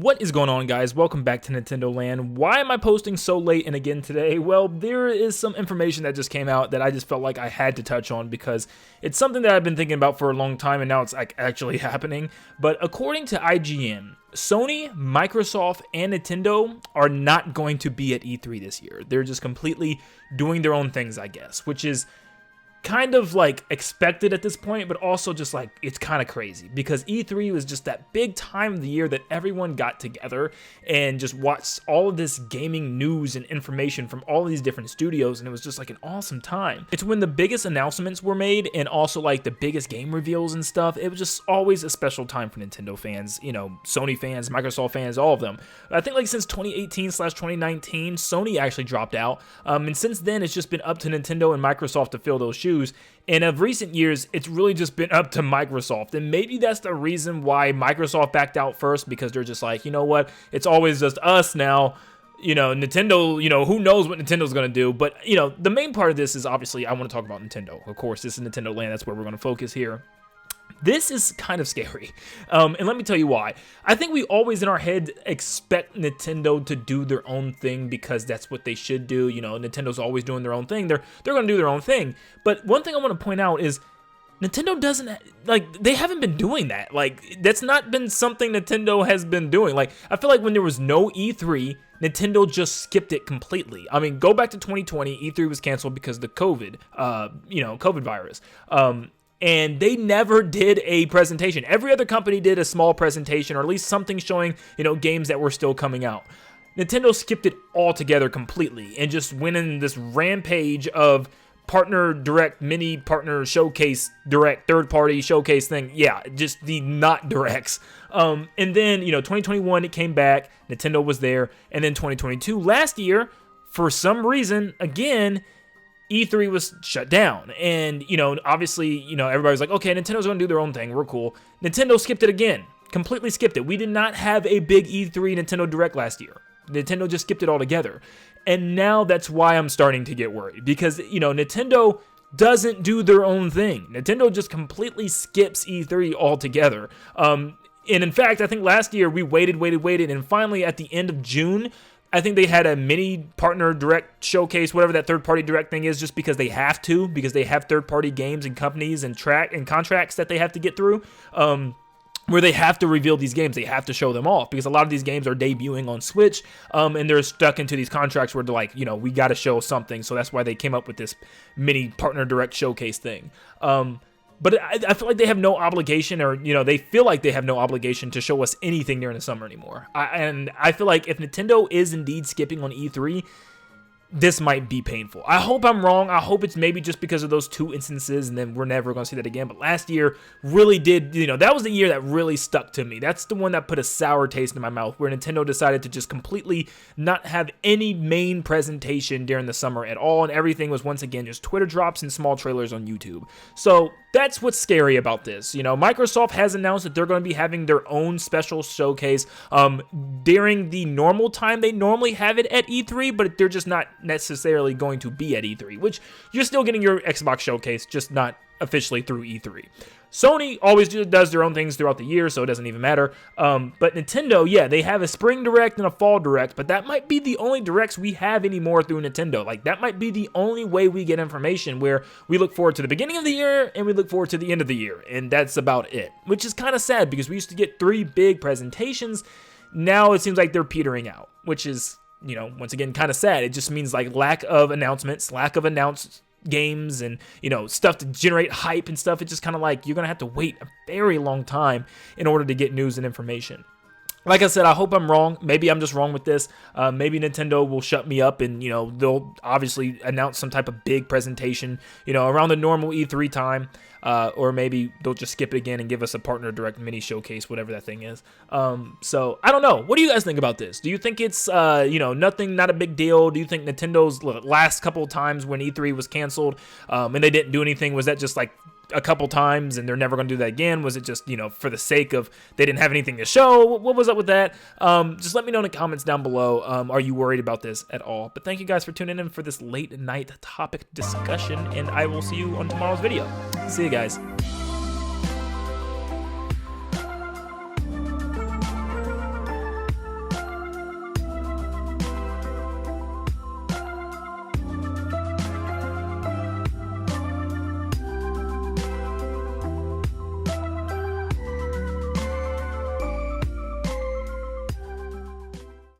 What is going on, guys? Welcome back to Nintendo Land. Why am I posting so late and again today? Well, there is some information that just came out that I just felt like I had to touch on because it's something that I've been thinking about for a long time and now it's like actually happening. But according to IGN, Sony, Microsoft, and Nintendo are not going to be at E3 this year. They're just completely doing their own things, I guess, which is kind of like expected at this point, but also just like it's kind of crazy because E3 was just that big time of the year that everyone got together and just watched all of this gaming news and information from all of these different studios, and it was just like an awesome time. It's when the biggest announcements were made and also like the biggest game reveals and stuff. It was just always a special time for Nintendo fans, you know, Sony fans, Microsoft fans, all of them. I think like since 2018/2019, Sony actually dropped out, and since then it's just been up to Nintendo and Microsoft to fill those shoes. And of recent years, it's really just been up to Microsoft. And maybe that's the reason why Microsoft backed out first, because they're just like, you know what, it's always just us now. You know, Nintendo, you know, who knows what Nintendo's going to do. But, you know, the main part of this is obviously I want to talk about Nintendo. Of course, this is Nintendo Land. That's where we're going to focus here. This is kind of scary, and let me tell you why. I think we always in our head expect Nintendo to do their own thing because that's what they should do. You know, Nintendo's always doing their own thing. They're going to do their own thing. But one thing I want to point out is Nintendo doesn't, like, they haven't been doing that. Like, that's not been something Nintendo has been doing. Like, I feel like when there was no E3, Nintendo just skipped it completely. I mean, go back to 2020, E3 was canceled because of the COVID, COVID virus. And they never did a presentation. Every other company did a small presentation, or at least something showing, you know, games that were still coming out. Nintendo skipped it altogether completely and just went in this rampage of partner direct, mini partner showcase direct, third party showcase thing. Yeah, just the not directs. And then, you know, 2021, it came back. Nintendo was there. And then 2022, last year, for some reason, again, E3 was shut down, and, you know, obviously, you know, everybody's like, okay, Nintendo's going to do their own thing. We're cool. Nintendo skipped it again. Completely skipped it. We did not have a big E3 Nintendo Direct last year. Nintendo just skipped it altogether. And now that's why I'm starting to get worried, because, you know, Nintendo doesn't do their own thing. Nintendo just completely skips E3 altogether. And in fact, I think last year we waited, and finally at the end of June, I think they had a mini partner direct showcase, whatever that third-party direct thing is, just because they have to, because they have third-party games and companies and contracts that they have to get through, where they have to reveal these games. They have to show them off, because a lot of these games are debuting on Switch, and they're stuck into these contracts where they're like, you know, we got to show something, so that's why they came up with this mini partner direct showcase thing. But I feel like they have no obligation, or, you know, they feel like they have no obligation to show us anything during the summer anymore. And I feel like if Nintendo is indeed skipping on E3, this might be painful. I hope I'm wrong. I hope it's maybe just because of those two instances, and then we're never going to see that again. But last year really did, you know, that was the year that really stuck to me. That's the one that put a sour taste in my mouth, where Nintendo decided to just completely not have any main presentation during the summer at all, and everything was once again just Twitter drops and small trailers on YouTube. So that's what's scary about this. You know, Microsoft has announced that they're going to be having their own special showcase during the normal time they normally have it at E3, but they're just not necessarily going to be at E3, which you're still getting your Xbox showcase, just not officially through E3. Sony always does their own things throughout the year, so it doesn't even matter. But Nintendo, yeah, they have a spring direct and a fall direct, but that might be the only directs we have anymore through Nintendo. Like, that might be the only way we get information, where we look forward to the beginning of the year and we look forward to the end of the year, and that's about it. Which is kind of sad, because we used to get 3 big presentations. Now it seems like they're petering out, which is, you know, once again, kind of sad. It just means like lack of announcements, lack of announced games, and, you know, stuff to generate hype and stuff. It's just kind of like you're gonna have to wait a very long time in order to get news and information. Like I said, I hope I'm wrong. Maybe I'm just wrong with this. Maybe Nintendo will shut me up, and, you know, they'll obviously announce some type of big presentation, you know, around the normal E3 time. Or maybe they'll just skip it again and give us a partner direct mini showcase, whatever that thing is. So I don't know. What do you guys think about this? Do you think it's, you know, nothing, not a big deal? Do you think Nintendo's last couple of times when E3 was canceled, and they didn't do anything, was that just like a couple times and they're never going to do that again? Was it just, you know, for the sake of they didn't have anything to show? What was up with that? Just let me know in the comments down below. Are you worried about this at all? But thank you guys for tuning in for this late night topic discussion, and I will see you on tomorrow's video. See you guys.